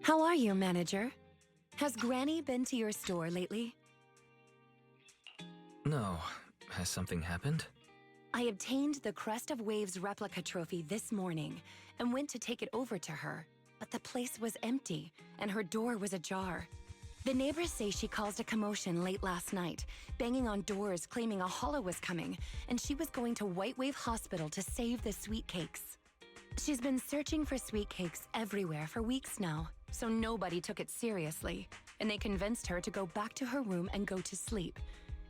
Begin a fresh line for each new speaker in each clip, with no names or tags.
How are you, manager? Has Granny been to your store lately?
No. Has something happened?
I obtained the Crest of Waves replica trophy this morning and went to take it over to her, but the place was empty and her door was ajar. The neighbors say she caused a commotion late last night, banging on doors claiming a hollow was coming, and she was going to White Wave Hospital to save the sweet cakes. She's been searching for sweet cakes everywhere for weeks now, so nobody took it seriously, and they convinced her to go back to her room and go to sleep.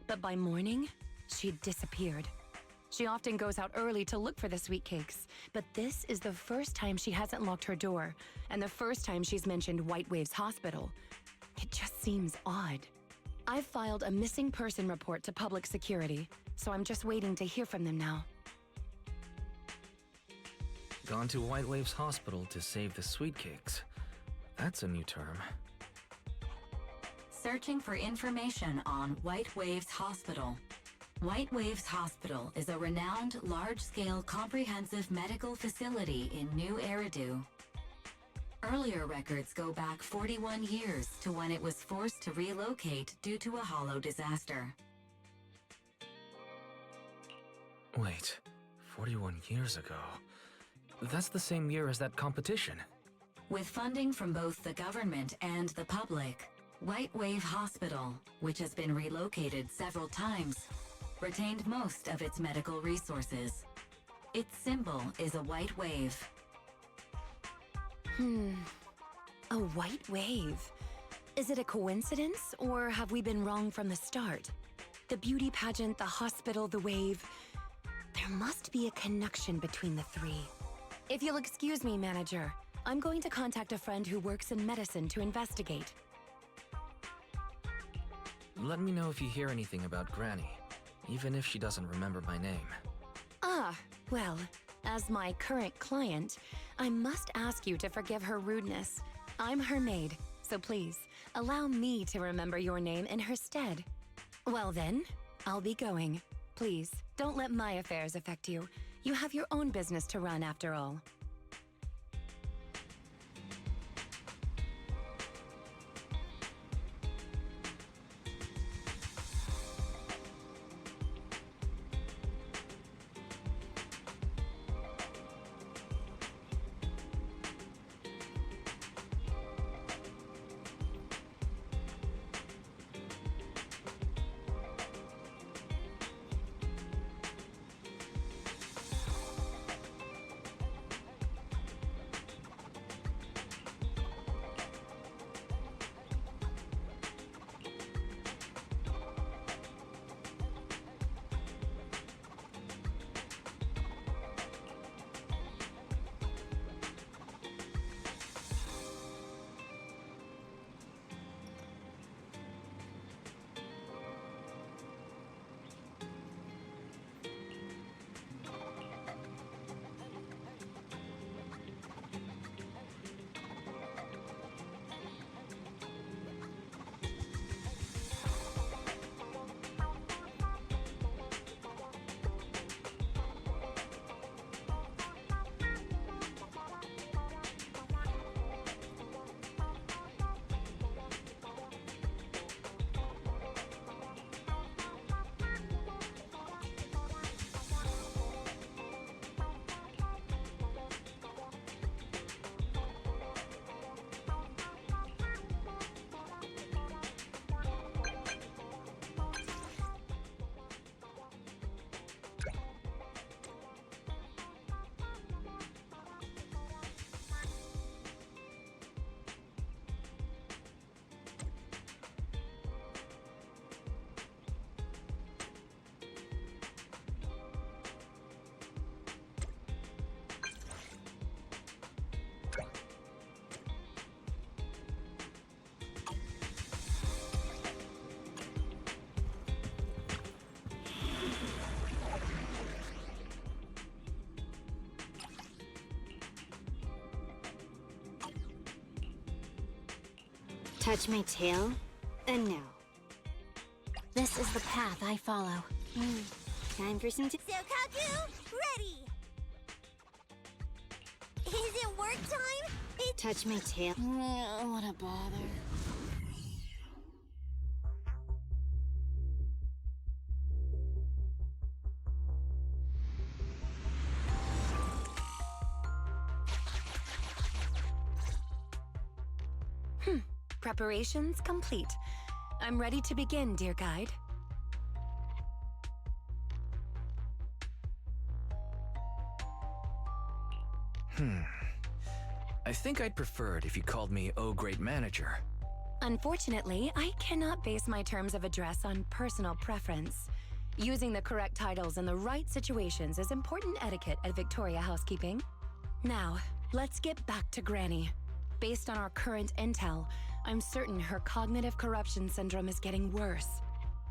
But by morning, she'd disappeared. She often goes out early to look for the sweet cakes, but this is the first time she hasn't locked her door, and the first time she's mentioned White Waves Hospital. It just seems odd. I've filed a missing person report to public security, so I'm just waiting to hear from them now.
Gone to White Waves Hospital to save the sweet cakes. That's a new term.
Searching for information on White Waves Hospital. White Waves Hospital is a renowned large-scale comprehensive medical facility in New Eridu. Earlier records go back 41 years to when it was forced to relocate due to a hollow disaster.
Wait, 41 years ago? That's the same year as that competition.
With funding from both the government and the public, White Wave Hospital, which has been relocated several times, retained most of its medical resources. Its symbol is a white wave.
A white wave. Is it a coincidence, or have we been wrong from the start? The beauty pageant, the hospital, the wave. There must be a connection between the three. If you'll excuse me, manager, I'm going to contact a friend who works in medicine to investigate.
Let me know if you hear anything about Granny, even if she doesn't remember my name.
Ah, well, as my current client, I must ask you to forgive her rudeness. I'm her maid, so please, allow me to remember your name in her stead. Well then, I'll be going. Please, don't let my affairs affect you. You have your own business to run after all.
Touch my tail? No. This is the path I follow. Time for some
Sokaku, ready! Is it work time? It's
touch my tail. What a bother.
Preparations complete. I'm ready to begin, dear guide.
I think I'd prefer it if you called me Oh Great Manager.
Unfortunately, I cannot base my terms of address on personal preference. Using the correct titles in the right situations is important etiquette at Victoria Housekeeping. Now, let's get back to Granny. Based on our current intel, I'm certain her cognitive corruption syndrome is getting worse.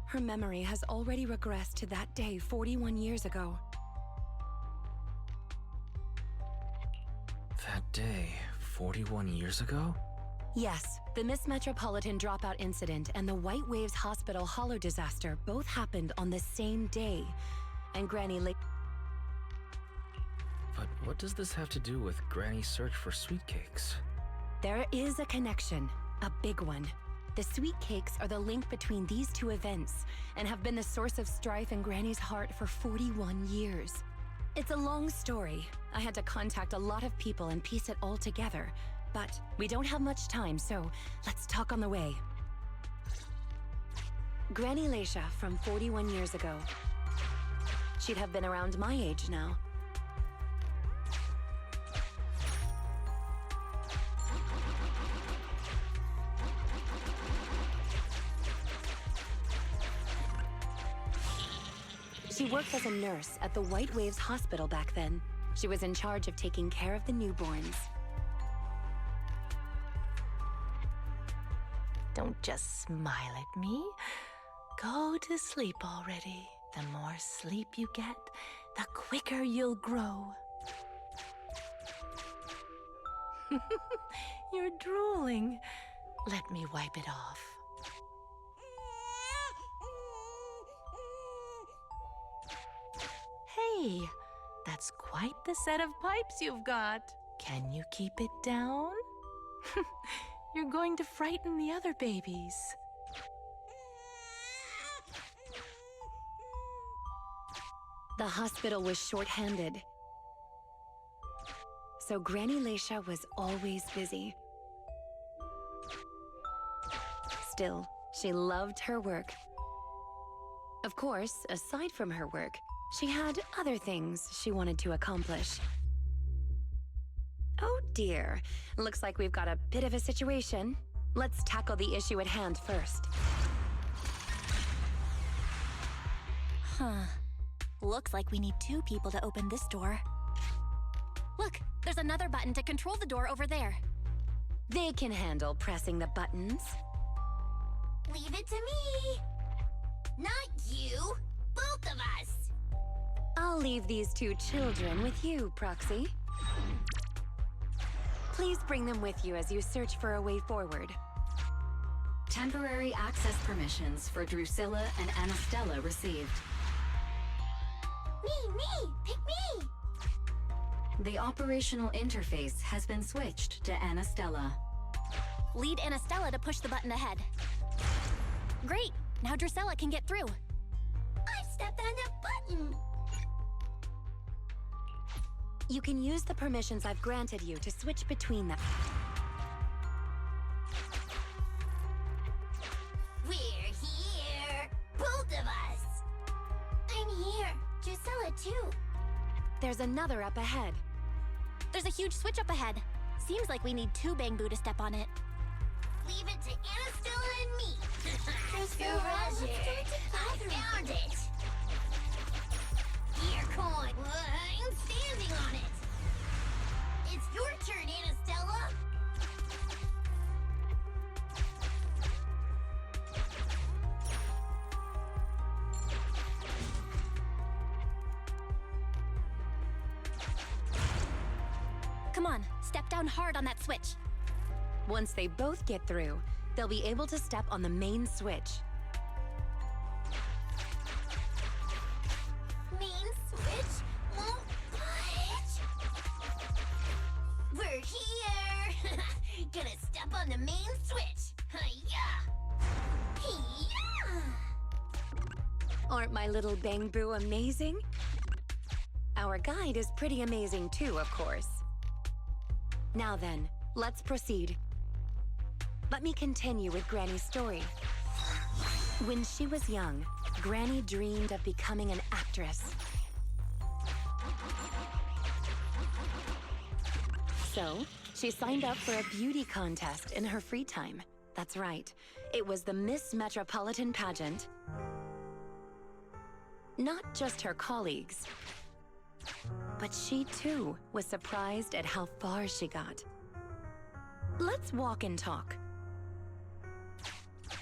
Her memory has already regressed to that day 41 years ago.
That day, 41 years ago?
Yes, the Miss Metropolitan dropout incident and the White Waves Hospital Hollow disaster both happened on the same day. And Granny
But what does this have to do with Granny's search for sweet cakes?
There is a connection, a big one. The sweet cakes are the link between these two events and have been the source of strife in Granny's heart for 41 years. It's a long story. I had to contact a lot of people and piece it all together. But we don't have much time, so let's talk on the way. Granny Leisha from 41 years ago. She'd have been around my age now. She worked as a nurse at the White Waves Hospital back then. She was in charge of taking care of the newborns.
Don't just smile at me. Go to sleep already. The more sleep you get, the quicker you'll grow. You're drooling. Let me wipe it off. Hey, that's quite the set of pipes you've got. Can you keep it down? You're going to frighten the other babies.
The hospital was short-handed, so Granny Leisha was always busy. Still, she loved her work. Of course, aside from her work, she had other things she wanted to accomplish. Oh dear, looks like we've got a bit of a situation. Let's tackle the issue at hand first.
Looks like we need 2 people to open this door. Look, there's another button to control the door over there.
They can handle pressing the buttons.
Leave it to me! Not you! Both of us!
I'll leave these 2 children with you, Proxy. Please bring them with you as you search for a way forward.
Temporary access permissions for Drusilla and Anastella received.
Me! Pick me!
The operational interface has been switched to Anastella.
Lead Anastella to push the button ahead. Great! Now Drusilla can get through.
I stepped on a button!
You can use the permissions I've granted you to switch between them.
We're here! Both of us! I'm here! Drusilla too!
There's another up ahead.
There's a huge switch up ahead. Seems like we need 2 Bangbu to step on it.
Leave it to Anastella and me! Roger! I found it! Here, coin! I'm standing on it! It's your turn, Anastella!
Come on, step down hard on that switch.
Once they both get through, they'll be able to step on the main switch.
Main switch won't budge! We're here! on the main switch. Hi-ya! Hi-ya!
Aren't my little Bang Boo amazing? Our guide is pretty amazing too, of course. Now then, let's proceed. Let me continue with Granny's story. When she was young, Granny dreamed of becoming an actress. So, she signed up for a beauty contest in her free time. That's right, it was the Miss Metropolitan pageant. Not just her colleagues, but she too was surprised at how far she got. Let's walk and talk.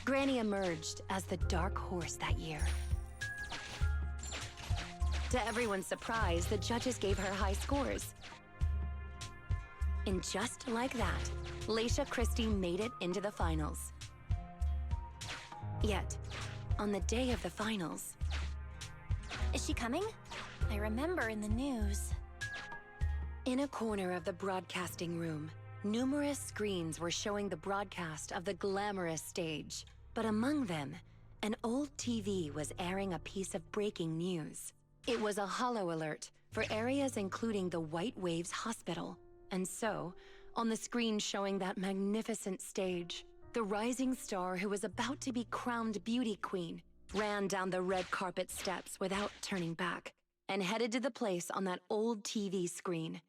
Granny emerged as the dark horse that year. To everyone's surprise, the judges gave her high scores. And just like that, Laisha Christie made it into the finals. Yet, on the day of the finals...
Is she coming? I remember in the news.
In a corner of the broadcasting room, numerous screens were showing the broadcast of the glamorous stage. But among them, an old TV was airing a piece of breaking news. It was a holo alert for areas including the White Waves Hospital. And so, on the screen showing that magnificent stage, the rising star who was about to be crowned beauty queen ran down the red carpet steps without turning back and headed to the place on that old TV screen.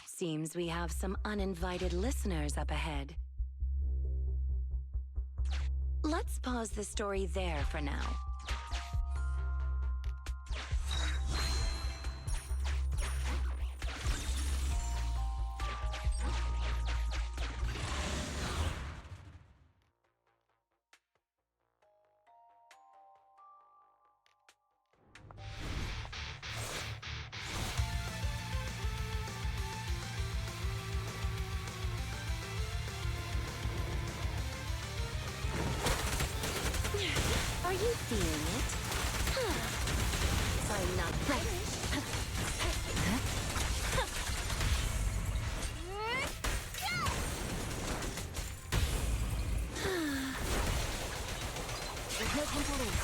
Seems we have some uninvited listeners up ahead. Let's pause the story there for now. Are you feeling it? I'm not ready. There's no time to lose.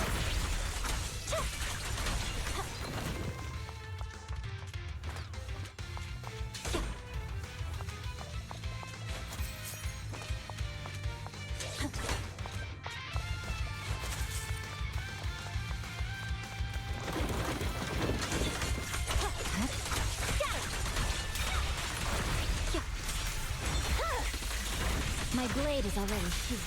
My blade is already sheathed.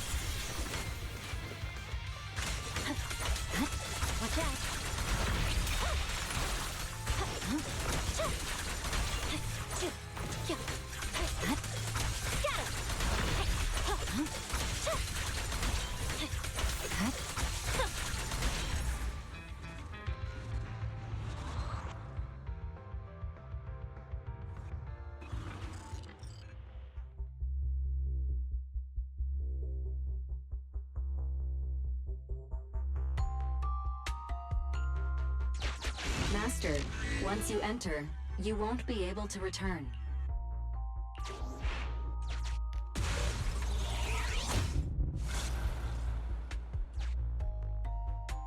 Watch out.
Master, once you enter, you won't be able to return.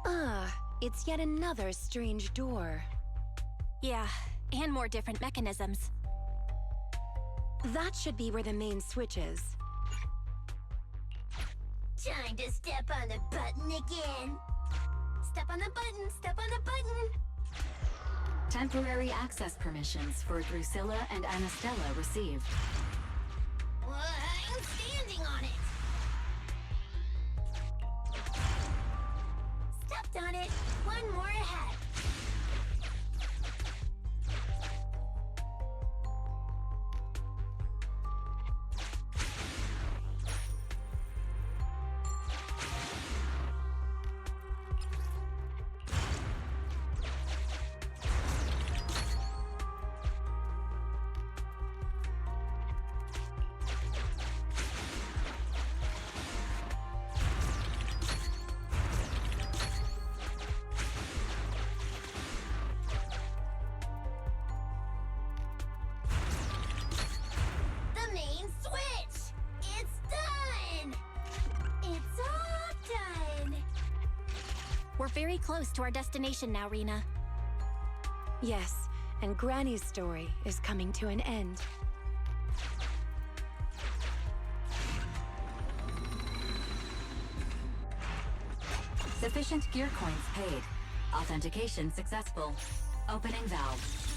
Ah, it's yet another strange door.
Yeah, and more different mechanisms.
That should be where the main switch is.
Time to step on the button again. Step on the button, step on the button.
Temporary access permissions for Drusilla and Anastella received.
Well, I'm standing on it. Stepped on it. One more ahead.
We're very close to our destination now, Rina.
Yes, and Granny's story is coming to an end.
Sufficient gear coins paid. Authentication successful. Opening valve.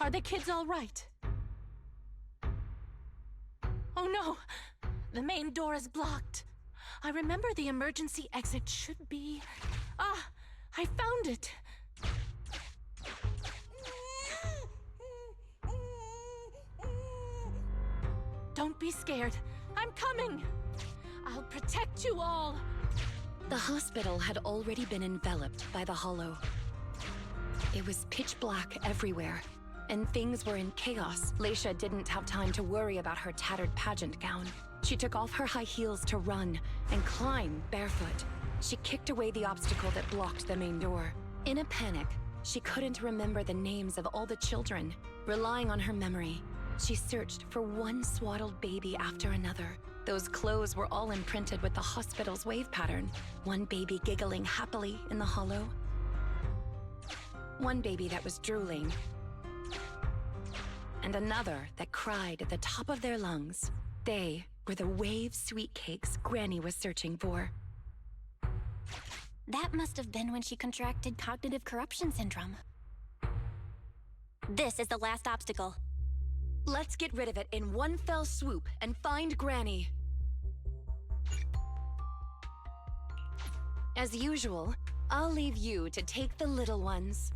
Are the kids all right? Oh no! The main door is blocked. I remember the emergency exit should be... Ah! I found it! Don't be scared. I'm coming! I'll protect you all!
The hospital had already been enveloped by the Hollow. It was pitch black everywhere, and things were in chaos. Leisha didn't have time to worry about her tattered pageant gown. She took off her high heels to run and climb barefoot. She kicked away the obstacle that blocked the main door. In a panic, she couldn't remember the names of all the children. Relying on her memory, she searched for one swaddled baby after another. Those clothes were all imprinted with the hospital's wave pattern. One baby giggling happily in the hollow. One baby that was drooling. And another that cried at the top of their lungs. They were the wave sweet cakes Granny was searching for.
That must have been when she contracted cognitive corruption syndrome. This is the last obstacle.
Let's get rid of it in one fell swoop and find Granny. As usual, I'll leave you to take the little ones.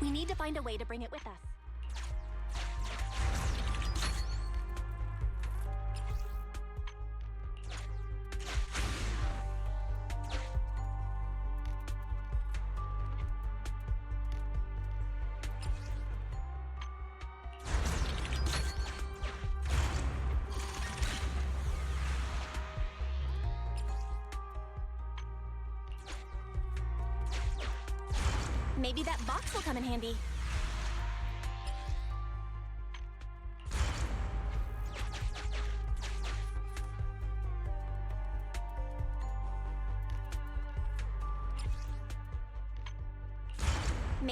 We need to find a way to bring it with us. Maybe that box will come in handy.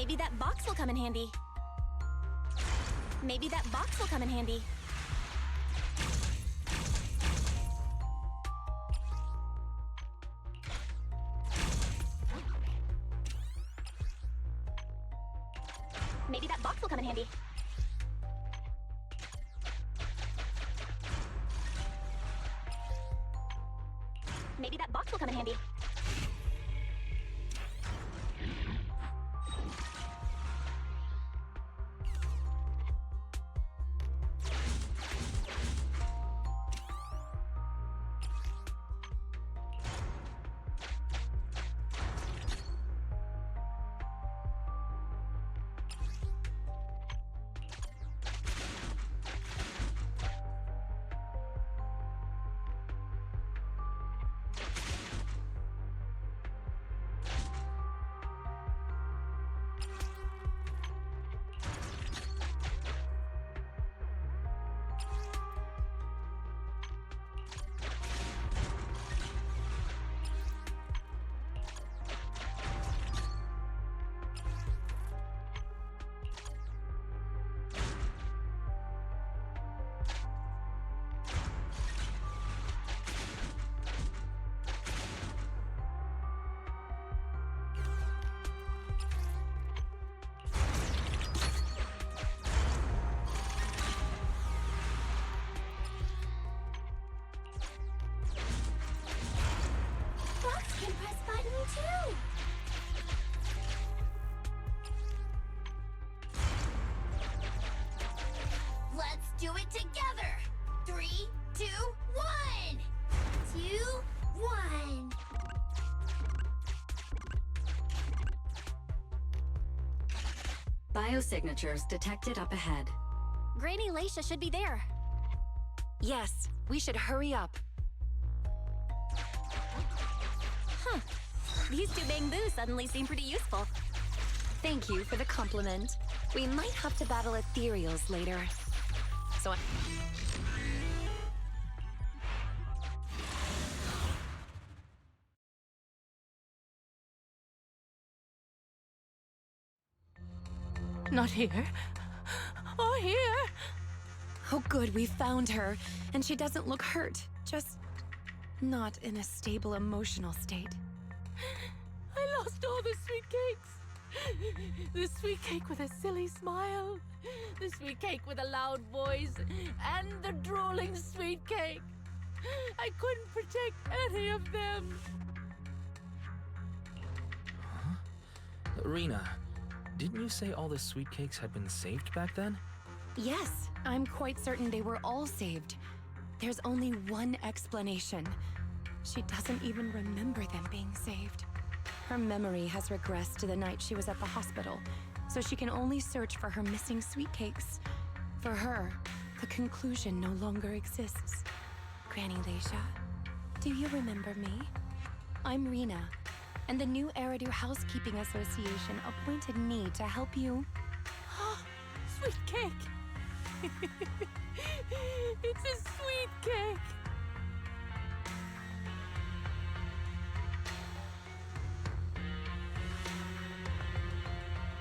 Maybe that box will come in handy. Maybe that box will come in handy. Maybe that box will come in handy. Maybe that box will come in handy.
2, 1! 2, 1.
Biosignatures detected up ahead.
Granny Leisha should be there.
Yes, we should hurry up.
Huh. These two bamboos suddenly seem pretty useful.
Thank you for the compliment. We might have to battle ethereals later. So
Not here. Oh, here!
Oh good, we found her. And she doesn't look hurt. Just not in a stable emotional state.
I lost all the sweet cakes. The sweet cake with a silly smile. The sweet cake with a loud voice. And the drooling sweet cake. I couldn't protect any of them.
Rina, didn't you say all the sweet cakes had been saved back then?
Yes, I'm quite certain they were all saved. There's only one explanation. She doesn't even remember them being saved. Her memory has regressed to the night she was at the hospital, so she can only search for her missing sweet cakes. For her, the conclusion no longer exists. Granny Leisha, do you remember me? I'm Rina, and the new Eridu Housekeeping Association appointed me to help you.
Sweet cake. It's a sweet cake.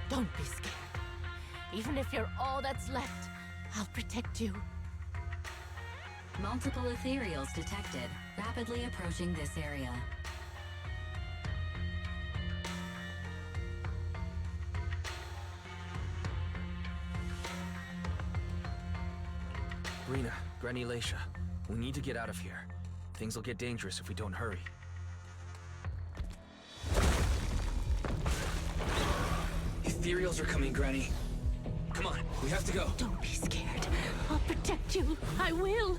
Don't be scared. Even if you're all that's left, I'll protect you.
Multiple ethereals detected, rapidly approaching this area.
Rina, Granny Leisha, we need to get out of here. Things will get dangerous if we don't hurry.
Ethereals are coming, Granny. Come on, we have to go.
Don't be scared. I'll protect you. I will.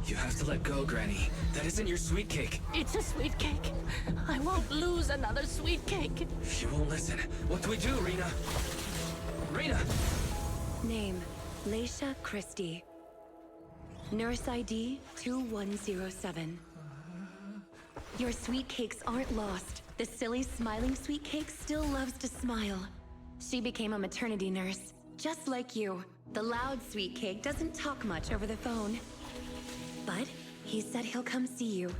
You have to let go, Granny. That isn't your sweet cake.
It's a sweet cake. I won't lose another sweet cake.
You won't listen. What do we do, Rina? Rina!
Name, Leisha Christie. Nurse ID 2107. Your sweet cakes aren't lost. The silly smiling sweet cake still loves to smile. She became a maternity nurse, just like you. The loud sweet cake doesn't talk much over the phone. But he said he'll come see you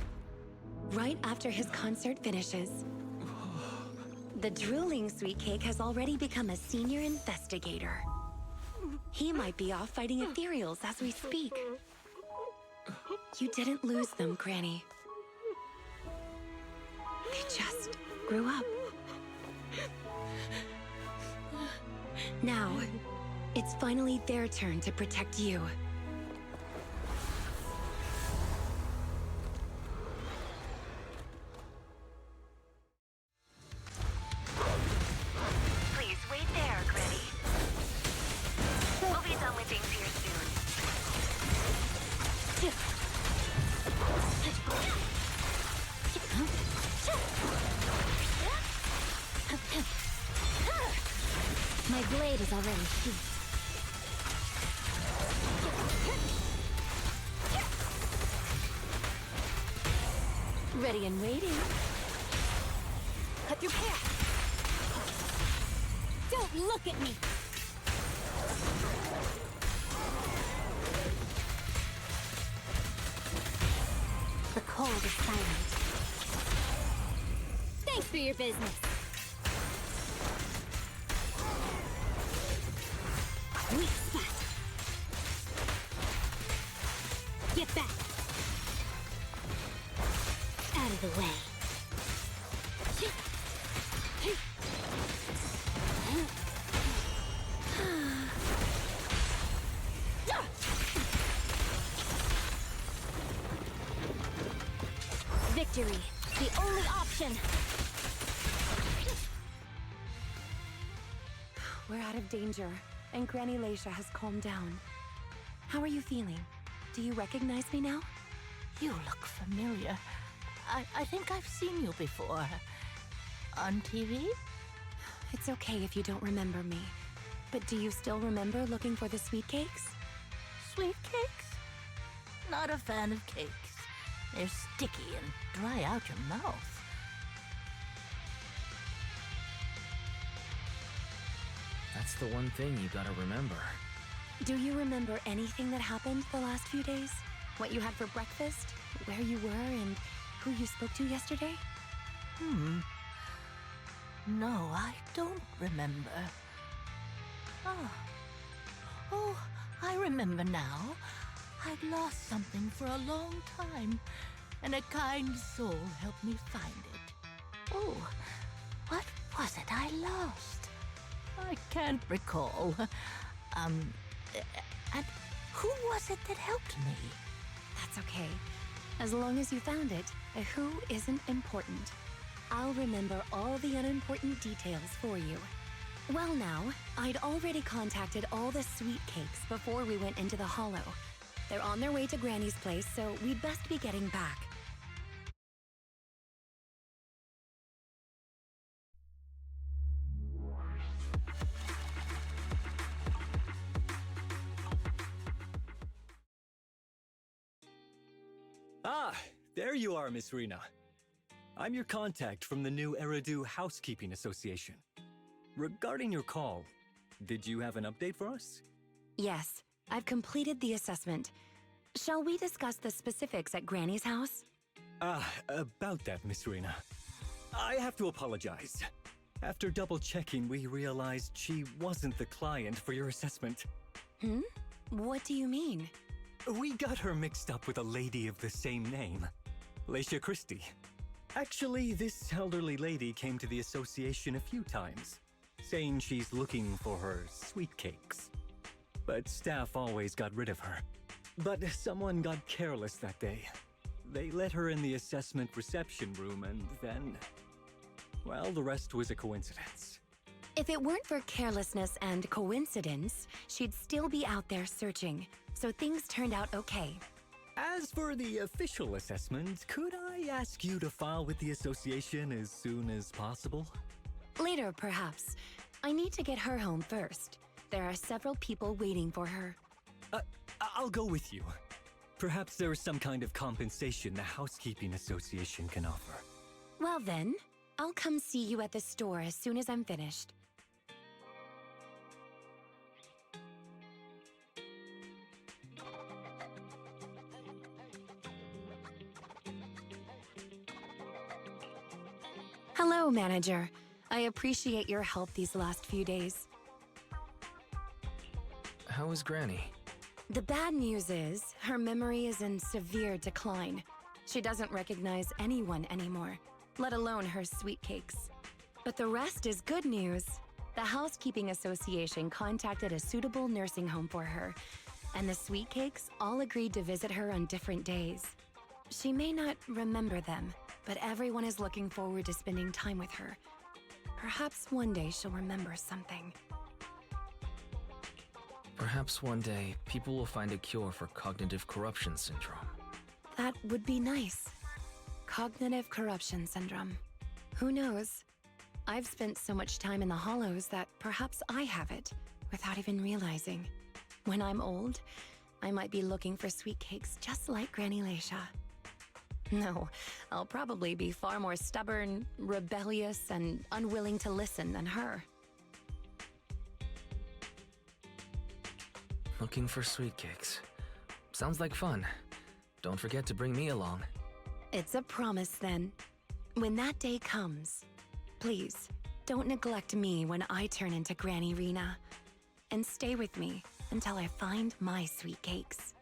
right after his concert finishes. The drooling sweet cake has already become a senior investigator. He might be off fighting ethereals as we speak. You didn't lose them, Granny. They just grew up. Now, it's finally their turn to protect you. Please wait there, Granny. We'll be done with things here soon.
My blade is already sheathed.
Ready and waiting.
Cut your path. Don't look at me. The cold is silent. Thanks for your business. Weak spot. Get back. Out of the way. Victory, the only option.
We're out of danger, and Granny Leisha has calmed down. How are you feeling? Do you recognize me now?
You look familiar. I think I've seen you before. On TV?
It's okay if you don't remember me. But do you still remember looking for the sweet cakes?
Sweet cakes? Not a fan of cakes. They're sticky and dry out your mouth.
That's the one thing you gotta remember.
Do you remember anything that happened the last few days? What you had for breakfast? Where you were and who you spoke to yesterday?
No, I don't remember. Oh, I remember now. I'd lost something for a long time, and a kind soul helped me find it. Oh, what was it I lost? I can't recall. And who was it that helped me?
That's okay. As long as you found it, the who isn't important. I'll remember all the unimportant details for you. Well now, I'd already contacted all the sweet cakes before we went into the hollow. They're on their way to Granny's place, so we'd best be getting back.
Ah, there you are, Miss Rina. I'm your contact from the new Eridu Housekeeping Association. Regarding your call, did you have an update for us?
Yes, I've completed the assessment. Shall we discuss the specifics at Granny's house?
About that, Miss Rina. I have to apologize. After double-checking, we realized she wasn't the client for your assessment.
What do you mean?
We got her mixed up with a lady of the same name, Leisha Christie. Actually, this elderly lady came to the association a few times, saying she's looking for her sweet cakes. But staff always got rid of her. But someone got careless that day. They let her in the assessment reception room and then... well, the rest was a coincidence.
If it weren't for carelessness and coincidence, she'd still be out there searching. So things turned out okay.
As for the official assessment, could I ask you to file with the association as soon as possible?
Later, perhaps. I need to get her home first. There are several people waiting for her.
I'll go with you. Perhaps there is some kind of compensation the Housekeeping Association can offer.
Well then, I'll come see you at the store as soon as I'm finished. Hello, manager. I appreciate your help these last few days.
How is Granny?
The bad news is, her memory is in severe decline. She doesn't recognize anyone anymore, let alone her sweet cakes. But the rest is good news. The Housekeeping Association contacted a suitable nursing home for her, and the sweet cakes all agreed to visit her on different days. She may not remember them, but everyone is looking forward to spending time with her. Perhaps one day she'll remember something.
Perhaps one day, people will find a cure for cognitive corruption syndrome.
That would be nice. Cognitive corruption syndrome. Who knows? I've spent so much time in the hollows that perhaps I have it, without even realizing. When I'm old, I might be looking for sweet cakes just like Granny Leisha. No, I'll probably be far more stubborn, rebellious, and unwilling to listen than her.
Looking for sweet cakes. Sounds like fun. Don't forget to bring me along.
It's a promise then. When that day comes, please, don't neglect me when I turn into Granny Rina. And stay with me until I find my sweet cakes.